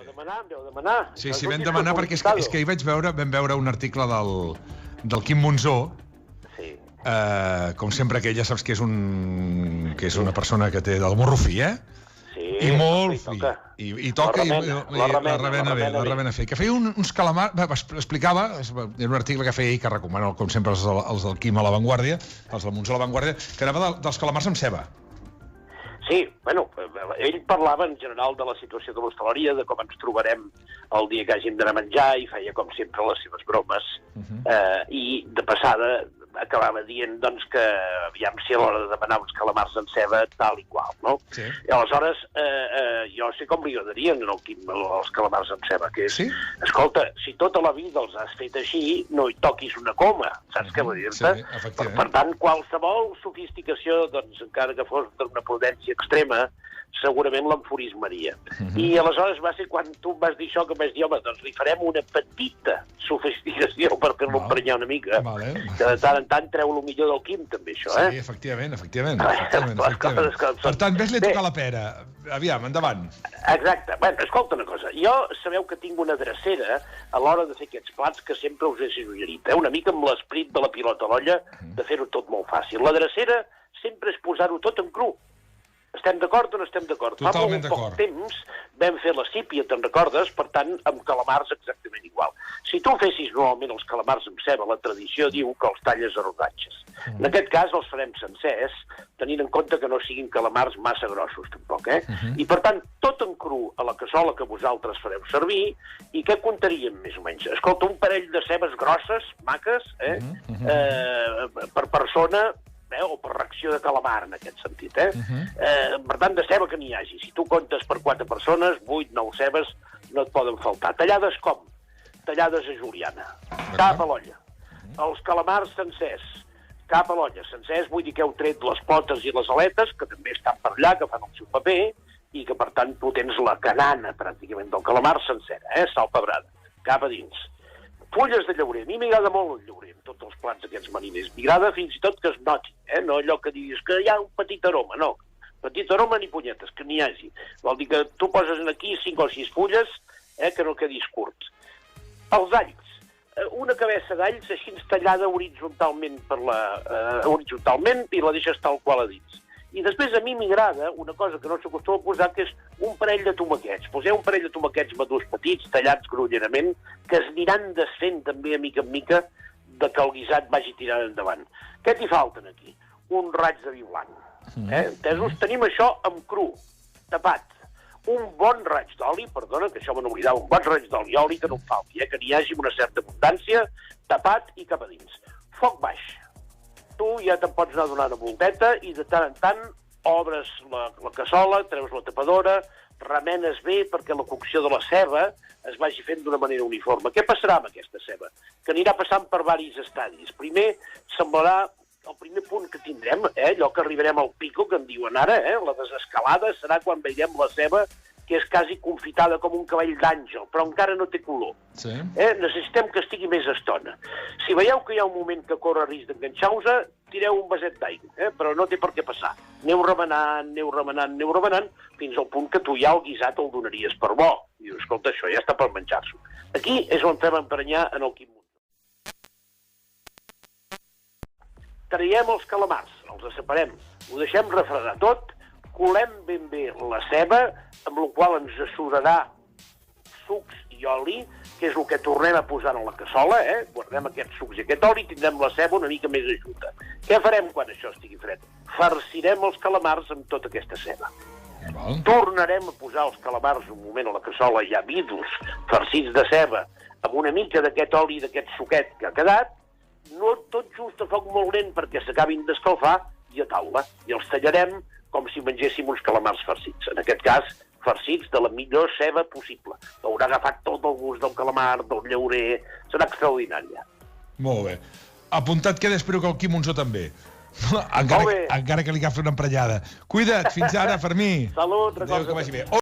Vau demanar. Sí, vam demanar perquè és que vam veure un article del Quim Monzó. Sí. Com sempre, que ella saps que és una persona que té del morro fi, Sí. I molt fi. I toca la remena fi. Que feia uns calamars... Explicava, era un article que feia ell, que recomano, com sempre, els del Quim a l'avantguàrdia, els del Monzó a l'avantguàrdia, que anava dels calamars amb ceba. Sí, bueno, ell parlava en general de la situació de l'hostaleria, de com ens trobarem el dia que hàgim d'anar a menjar, i feia, com sempre, les seves bromes. I, de passada, acabava dient, doncs, que aviam si a l'hora de demanar uns calamars en ceba, tal i qual, no? Sí. I aleshores, jo sé com li agradarien el Quim els calamars en ceba, que és, sí? Escolta, si tota la vida els has fet així, no hi toquis una coma, saps què vull dir-te? Sí, efectivament. Per tant, qualsevol sofisticació, doncs, encara que fos d'una prudència extrema, segurament l'enfurismaria. I aleshores va ser quan tu vas dir això que vas dir, home, doncs li farem una petita sofisticació per fer-lo emprenyar una mica. Que de tant en tant treu el millor del Quim, també, això, Sí, efectivament. Per tant, ves-li a tocar la pera. Aviam, endavant. Exacte. Bé, escolta una cosa. Jo sabeu que tinc una drecera a l'hora de fer aquests plats que sempre us he suggerit, una mica amb l'esperit de la pilota a l'olla, de fer-ho tot molt fàcil. La drecera sempre és posar-ho tot en cru. Estem d'acord o no estem d'acord? Totalment d'acord. Fa molt poc temps vam fer la sípia, te'n recordes? Per tant, amb calamars exactament igual. Si tu fessis normalment els calamars amb ceba, la tradició diu que els talles a rodatges. En aquest cas els farem sencers, tenint en compte que no siguin calamars massa grossos, tampoc, I, per tant, tot en cru a la cassola que vosaltres fareu servir, i què comptaríem, més o menys? Escolta, un parell de cebes grosses, maques, per persona, o per ració de calamar, en aquest sentit, Per tant, de ceba que n'hi hagi. Si tu comptes per 4 persones, 8, 9 cebes no et poden faltar. Tallades com? Tallades a juliana. Cap a l'olla. Els calamars sencers. Cap a l'olla. Sencers vull dir que heu tret les potes i les aletes, que també estan per allà, que fan el seu paper, i que, per tant, tu tens la canana, pràcticament, del calamar sencera, sal pebrada. Cap a dins. Fulles de llaurer. A mi m'agrada molt el llaurer, amb tots els plats d'aquests mariners. M'agrada fins i tot que es noti, no allò que diguis que hi ha un petit aroma, no. Petit aroma ni punyetes, que n'hi hagi. Vol dir que tu poses aquí 5 o 6 fulles, que no quedis curt. Els alls. Una cabeça d'alls així tallada horitzontalment i la deixes tal qual a dins. I després a mi m'agrada una cosa que no s'acostuma a posar, que és un parell de tomaquets. Poseu un parell de tomaquets madurs petits, tallats grollerament, que es aniran desfent també, mica en mica, de que el guisat vagi tirant endavant. Què t'hi falten aquí? Un raig de vi blanc. Entesos? Tenim això amb cru, tapat. Un bon raig d'oli, perdona, que això me n'oblidava, un bon raig d'oli, oli que no em falti, que n'hi hagi una certa abundància, tapat i cap a dins. Foc baix. Tu ja te'n pots anar donant una volteta i de tant en tant obres la cassola, treus la tapadora, remenes bé perquè la cocció de la ceba es vagi fent d'una manera uniforme. Què passarà amb aquesta ceba? Que anirà passant per diversos estadis. Primer semblarà el primer punt que tindrem, allò que arribarem al pico, que en diuen ara, la desescalada, serà quan veiem la ceba que és quasi confitada com un cavall d'àngel, però encara no té color. Sí. Necessitem que estigui més estona. Si veieu que hi ha un moment que corre risc d'enganxar-vos, tireu un vaset d'aigua, però no té per què passar. Aneu remenant, fins al punt que tu ja el guisat el donaries per bo. I dius, escolta, això ja està per menjar-s'ho. Aquí és on fem emprenyar en el Quim Monzó. Traiem els calamars, els separem, ho deixem refredar tot, colem ben bé la ceba, amb la qual ens sudarà sucs i oli, que és el que tornem a posar a la cassola, guardem aquests sucs i aquest oli i tindrem la ceba una mica més ajuda. Què farem quan això estigui fred? Farcirem els calamars amb tota aquesta ceba. Tornarem a posar els calamars un moment a la cassola ja vidos, farcits de ceba, amb una mica d'aquest oli, d'aquest suquet que ha quedat, no tot just a foc molt lent perquè s'acabin d'escalfar, i a taula. I els tallarem com si mengéssim uns calamars farcits. En aquest cas, farcits de la millor ceba possible. Haurà agafat tot el gust del calamar, del llaurer. Serà extraordinària. Molt bé. Apuntat queda, espero que el Quim Monzó també. Encara que li agafi una emprenyada. Cuida't, fins ara, Fermí. Salut, adéu, que vagi bé.